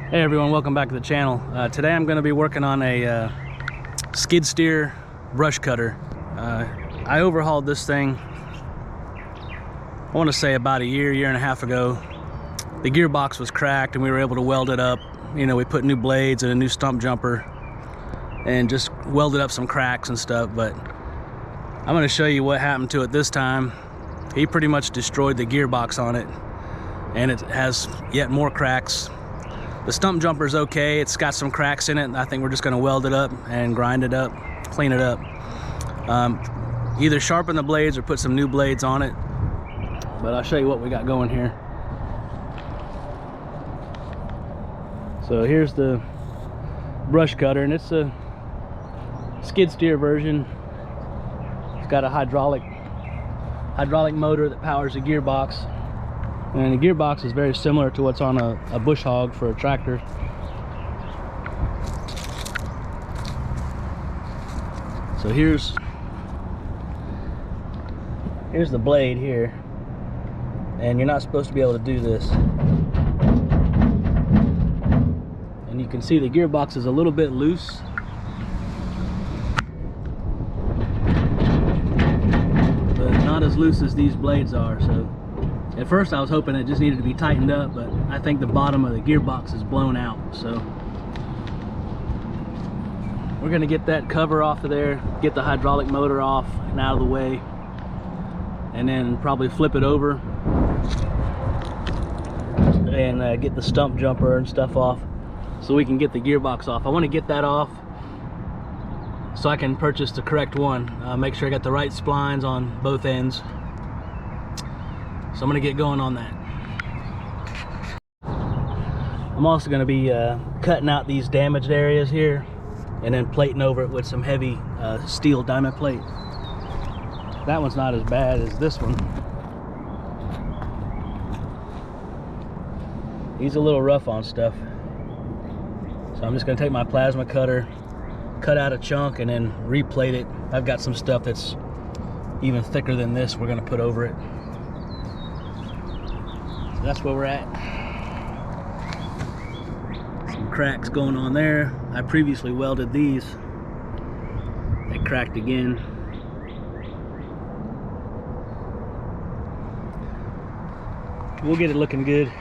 Hey everyone, welcome back to the channel. Today I'm going to be working on a skid steer brush cutter. I overhauled this thing, I want to say about a year and a half ago. The gearbox was cracked and we were able to weld it up. You know, we put new blades and a new stump jumper and just welded up some cracks and stuff, but I'm going to show you what happened to it this time. He pretty much destroyed the gearbox on it and it has yet more cracks. The stump jumper is okay, it's got some cracks in it. I think we're just going to weld it up and grind it up, clean it up. Either sharpen the blades or put some new blades on it, but I'll show you what we got going here. So here's the brush cutter, and it's a skid steer version. It's got a hydraulic motor that powers the gearbox. And the gearbox is very similar to what's on a bush hog for a tractor. So here's the blade here, and you're not supposed to be able to do this. And you can see the gearbox is a little bit loose. But not as loose as these blades are, so at first I was hoping it just needed to be tightened up, but I think the bottom of the gearbox is blown out. So we're gonna get that cover off of there, get the hydraulic motor off and out of the way, and then probably flip it over and get the stump jumper and stuff off so we can get the gearbox off. I want to get that off so I can purchase the correct one. Make sure I got the right splines on both ends. So I'm gonna get going on that. I'm also gonna be cutting out these damaged areas here and then plating over it with some heavy steel diamond plate. That one's not as bad as this one. He's a little rough on stuff. So I'm just gonna take my plasma cutter, cut out a chunk and then replate it. I've got some stuff that's even thicker than this we're gonna put over it. That's where we're at. Some cracks going on there. I previously welded these. They cracked again. We'll get it looking good.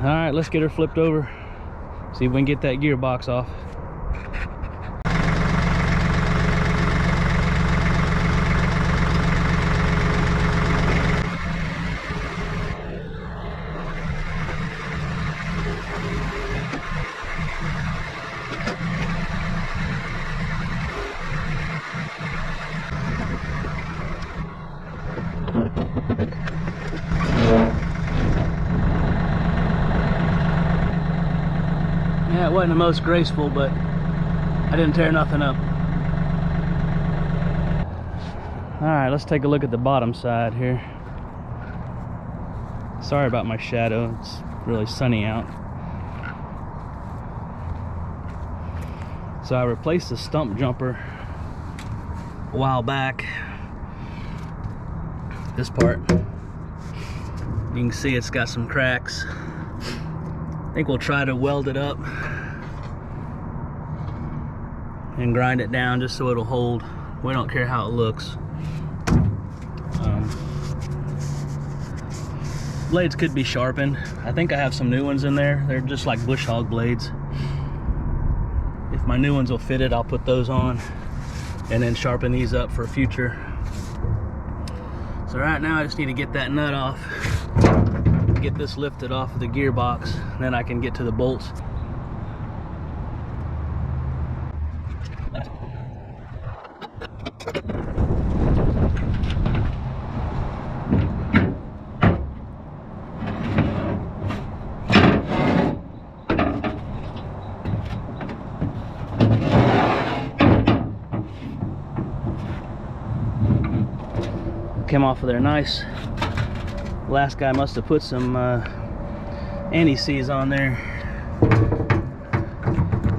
All right, let's get her flipped over, see if we can get that gearbox off. Yeah, it wasn't the most graceful, but I didn't tear nothing up. All right, let's take a look at the bottom side here. Sorry about my shadow, it's really sunny out. So I replaced the stump jumper a while back. This part, you can see it's got some cracks. I think we'll try to weld it up and grind it down just so it'll hold. We don't care how it looks. Blades could be sharpened. I think I have some new ones in there. They're just like bush hog blades. If my new ones will fit it, I'll put those on and then sharpen these up for future. So right now I just need to get that nut off, get this lifted off of the gearbox, and then I can get to the bolts. came off of there nice. Last guy must have put some anti-seize on there.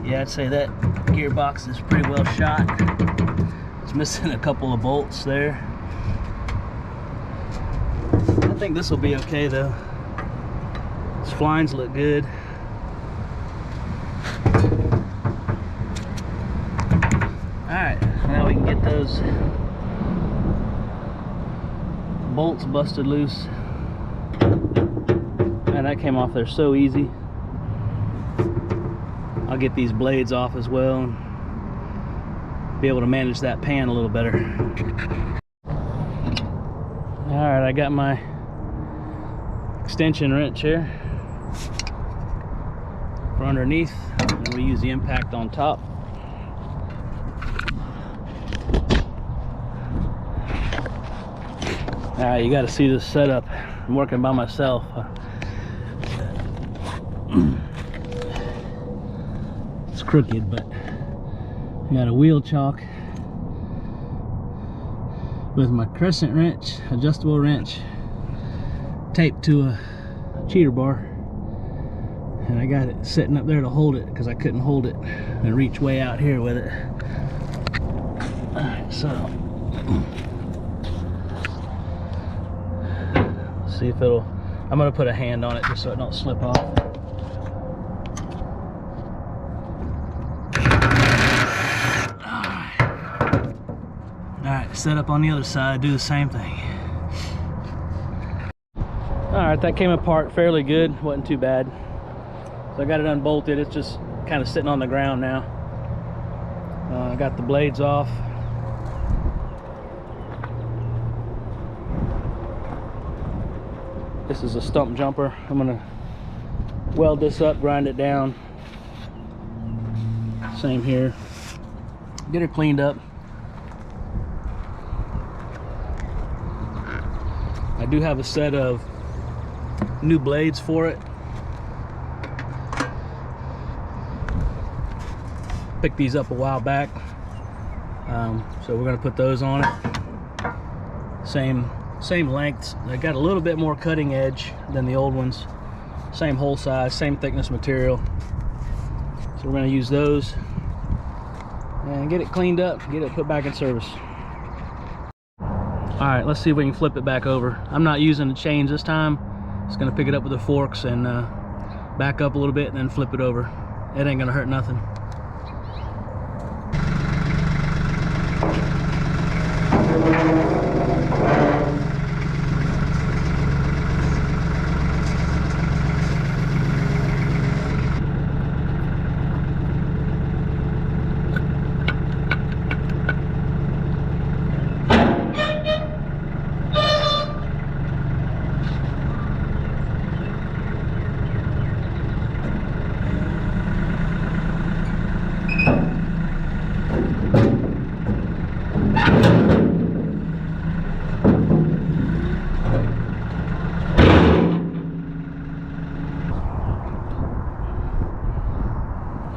Yeah, I'd say that gearbox is pretty well shot. It's missing a couple of bolts there. I think this will be okay though. These flines look good. Alright, now we can get those bolts busted loose. Man, that came off there so easy. I'll get these blades off as well and be able to manage that pan a little better. Alright, I got my extension wrench here for underneath, and we use the impact on top. Alright, you got to see this setup. I'm working by myself. It's crooked, but I got a wheel chock with my crescent wrench, adjustable wrench, taped to a cheater bar, and I got it sitting up there to hold it because I couldn't hold it and reach way out here with it. Alright, so let's see if it'll, I'm gonna put a hand on it just so it don't slip off. Alright, set up on the other side, do the same thing. Alright, that came apart fairly good, wasn't too bad. So I got it unbolted, it's just kind of sitting on the ground now. I got the blades off. This is a stump jumper. I'm gonna weld this up, grind it down. Same here. Get her cleaned up. I do have a set of new blades for it. Picked these up a while back, so we're going to put those on it. Same lengths. They got a little bit more cutting edge than the old ones. Same hole size, same thickness material. So we're going to use those and get it cleaned up, get it put back in service. Alright, let's see if we can flip it back over. I'm not using the chains this time. Just gonna pick it up with the forks and back up a little bit and then flip it over. It ain't gonna hurt nothing.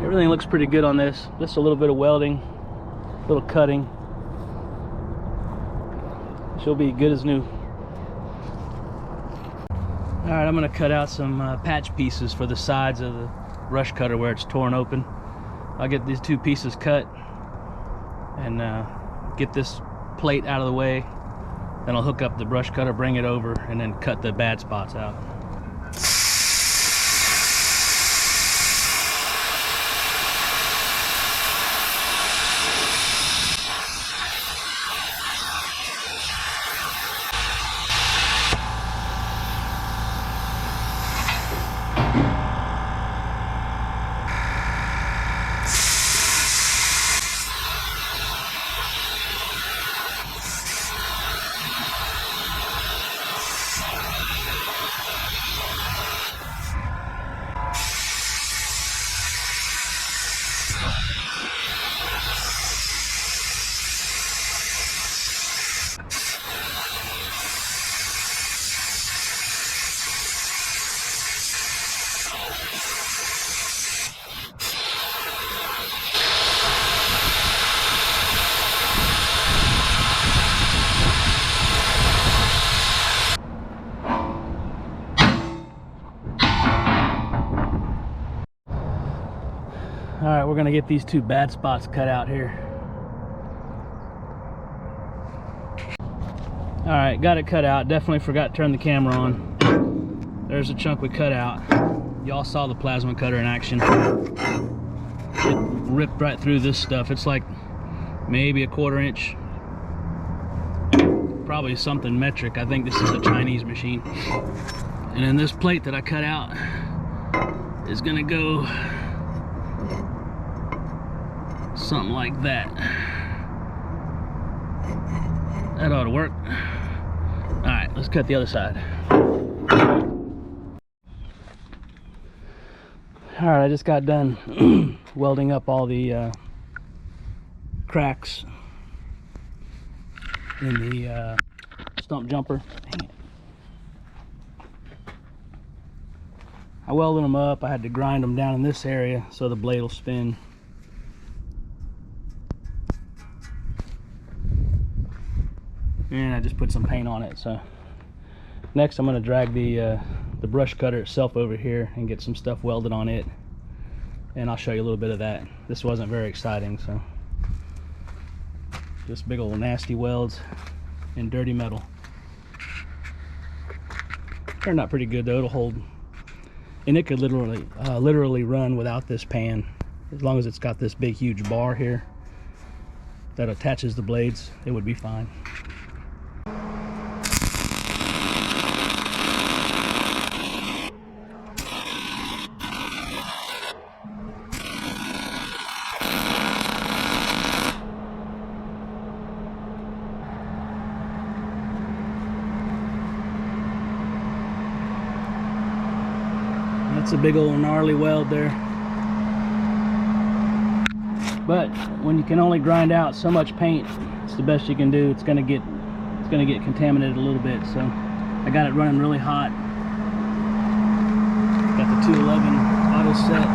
Everything looks pretty good on this. Just a little bit of welding, a little cutting. She'll be good as new. All right, I'm gonna cut out some patch pieces for the sides of the brush cutter where it's torn open. I'll get these two pieces cut and get this plate out of the way. Then I'll hook up the brush cutter, bring it over, and then cut the bad spots out. All right, we're gonna get these two bad spots cut out here. All right, got it cut out. Definitely forgot to turn the camera on. There's a chunk we cut out. Y'all saw the plasma cutter in action. It ripped right through this stuff. It's like maybe a 1/4 inch. Probably something metric. I think this is a Chinese machine. And then this plate that I cut out is gonna go something like that. That ought to work. All right, let's cut the other side. All right, I just got done welding up all the cracks in the stump jumper. Dang it. I welded them up. I had to grind them down in this area so the blade will spin. And I just put some paint on it. So next I'm going to drag the brush cutter itself over here and get some stuff welded on it, and I'll show you a little bit of that. This wasn't very exciting, so just big old nasty welds in dirty metal. Turned out pretty good though. It'll hold, and it could literally run without this pan, as long as it's got this big huge bar here that attaches the blades. It would be fine. That's a big old gnarly weld there. But when you can only grind out so much paint, it's the best you can do. It's gonna get contaminated a little bit. So I got it running really hot. Got the 211 auto set.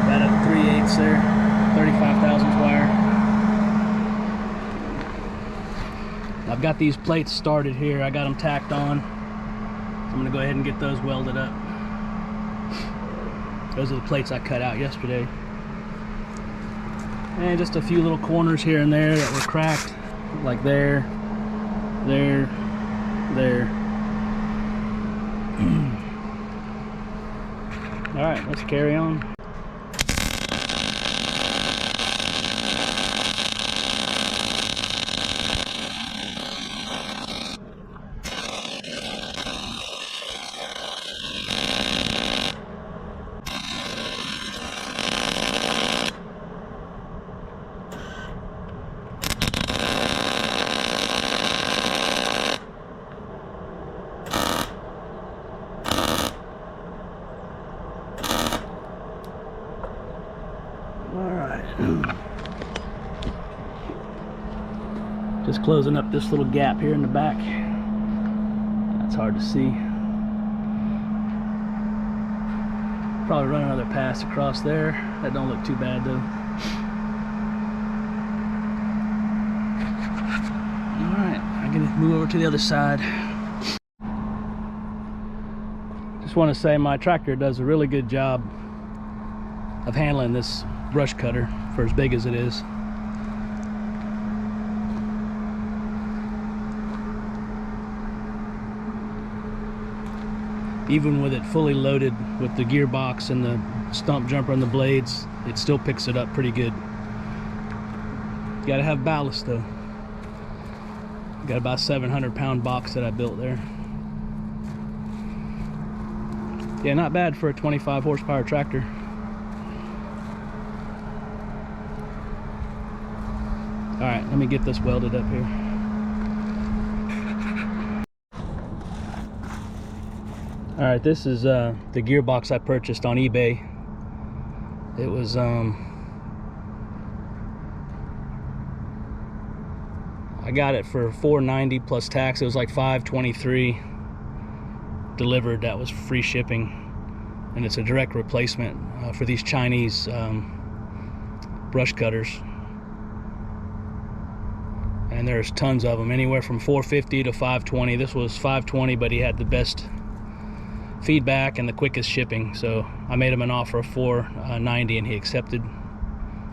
Got it 3/8 there, 35 thousandths wire. I've got these plates started here. I got them tacked on. I'm gonna go ahead and get those welded up. Those are the plates I cut out yesterday. And just a few little corners here and there that were cracked, like there. All right, let's carry on. Just closing up this little gap here in the back. That's hard to see. Probably run another pass across there. That don't look too bad though. Alright, I'm gonna move over to the other side. Just want to say my tractor does a really good job of handling this brush cutter for as big as it is. Even with it fully loaded with the gearbox and the stump jumper and the blades, it still picks it up pretty good. You gotta have ballast though. Got about a 700-pound box that I built there. Yeah, not bad for a 25 horsepower tractor. All right, let me get this welded up here. All right, this is the gearbox I purchased on eBay. It was I got it for $4.90 plus tax. It was like $5.23 delivered. That was free shipping, and it's a direct replacement for these Chinese brush cutters. And there's tons of them, anywhere from $4.50 to $5.20. This was $5.20, but he had the best feedback and the quickest shipping. So I made him an offer of $490 and he accepted.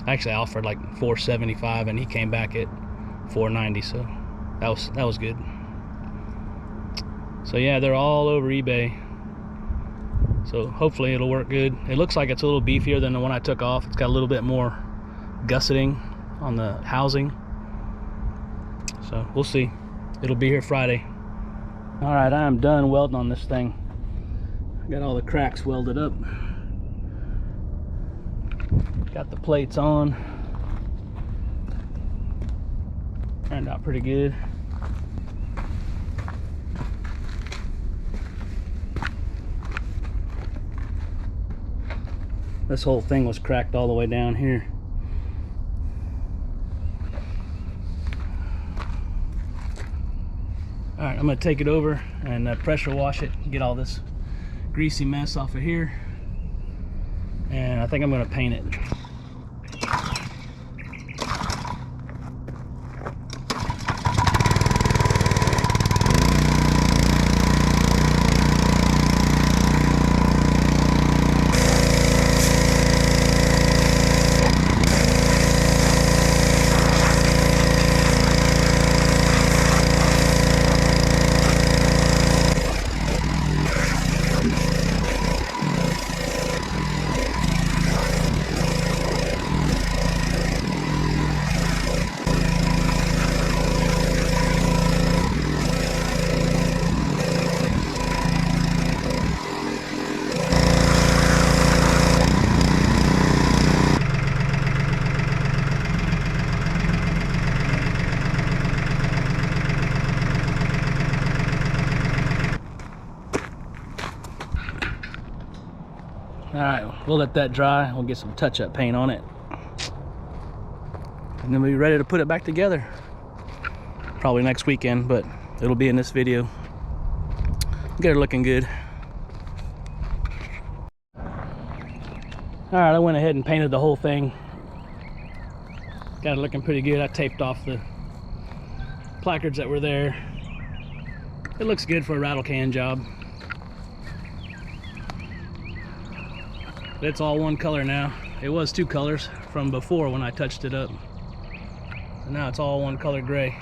Actually, I offered like $475 and he came back at $490. So that was good. So yeah, they're all over eBay. So hopefully it'll work good. It looks like it's a little beefier than the one I took off. It's got a little bit more gusseting on the housing. So we'll see. It'll be here Friday. All right, I am done welding on this thing. I got all the cracks welded up. Got the plates on. Turned out pretty good. This whole thing was cracked all the way down here. All right, I'm gonna take it over and pressure wash it, get all this greasy mess off of here. And I think I'm gonna paint it. All right, we'll let that dry. We'll get some touch-up paint on it. And then we'll be ready to put it back together. Probably next weekend, but it'll be in this video. Get her looking good. All right, I went ahead and painted the whole thing. Got it looking pretty good. I taped off the placards that were there. It looks good for a rattle can job. It's all one color now. It was two colors from before when I touched it up. So now it's all one color gray.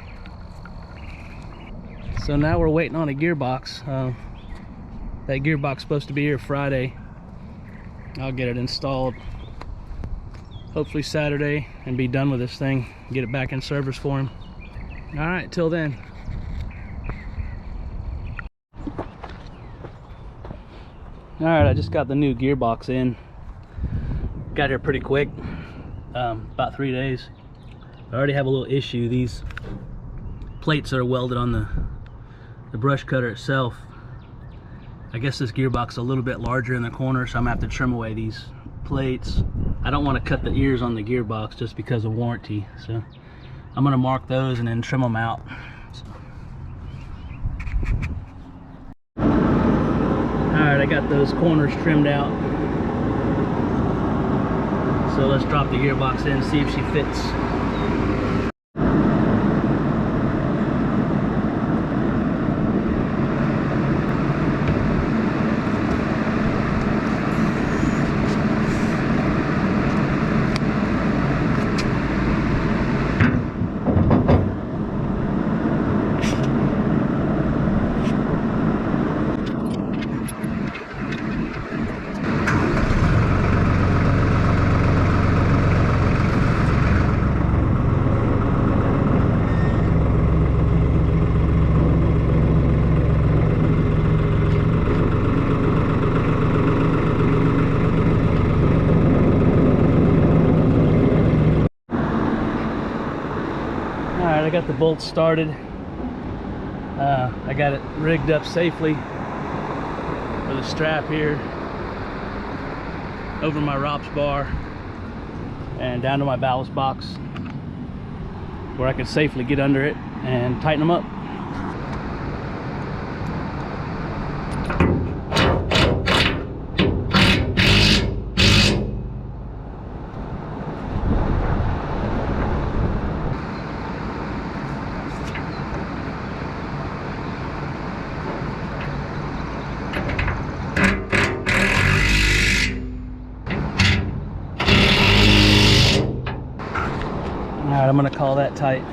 So now we're waiting on a gearbox. That gearbox is supposed to be here Friday. I'll get it installed hopefully Saturday and be done with this thing. Get it back in service for him. All right, till then. All right, I just got the new gearbox in. Got here pretty quick, about 3 days. I already have a little issue. These plates that are welded on the brush cutter itself, I guess this gearbox is a little bit larger in the corner, so I'm gonna have to trim away these plates. I don't want to cut the ears on the gearbox just because of warranty, so I'm gonna mark those and then trim them out. So. All right, I got those corners trimmed out. So let's drop the gearbox in and see if she fits. I got the bolts started. I got it rigged up safely with a strap here over my ROPS bar and down to my ballast box where I could safely get under it and tighten them up. I'm gonna call that tight.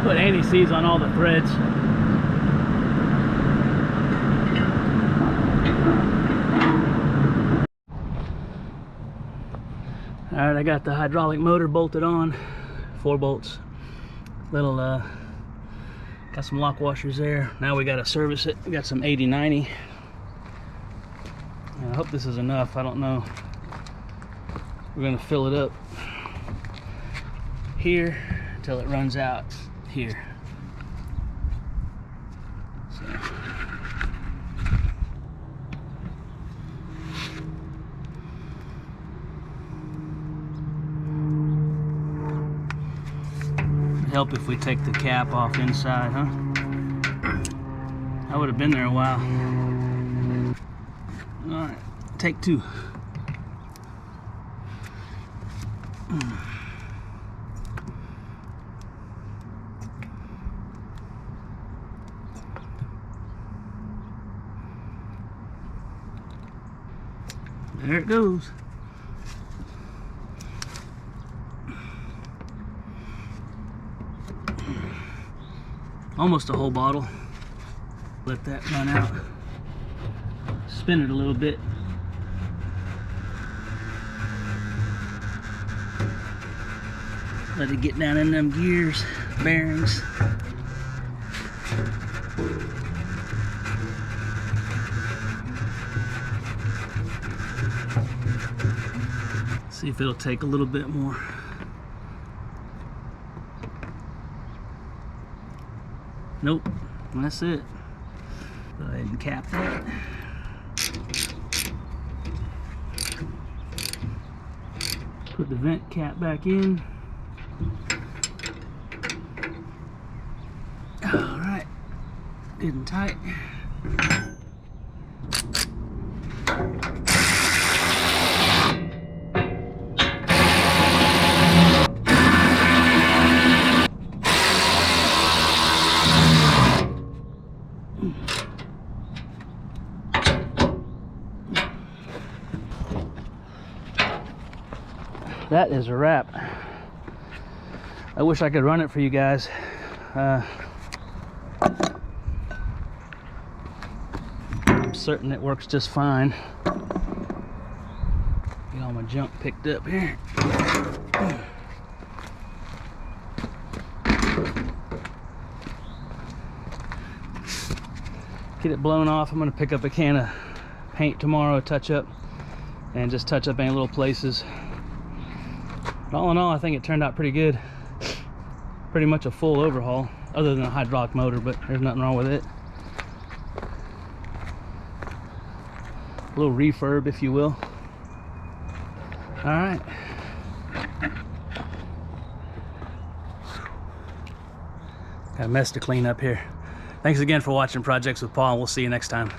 Put anti-seize on all the threads. All right, I got the hydraulic motor bolted on, 4 bolts. Little, got some lock washers there. Now we got to service it. We got some 80/90. And I hope this is enough. I don't know. We're gonna fill it up here until it runs out here. So. It'd help if we take the cap off inside, huh? I would have been there a while. All right, take 2. There it goes. Almost a whole bottle. Let that run out. Spin it a little bit. Let it get down in them gears, bearings. See if it'll take a little bit more. Nope, that's it. Go ahead and cap that. Put the vent cap back in. All right, good and tight. That is a wrap. I wish I could run it for you guys. I'm certain it works just fine. Get all my junk picked up here. Get it blown off. I'm gonna pick up a can of paint tomorrow, touch up, and just touch up any little places. But all in all, I think it turned out pretty good. Pretty much a full overhaul, other than a hydraulic motor, but there's nothing wrong with it. A little refurb, if you will. All right. Got a mess to clean up here. Thanks again for watching Projects with Paul. We'll see you next time.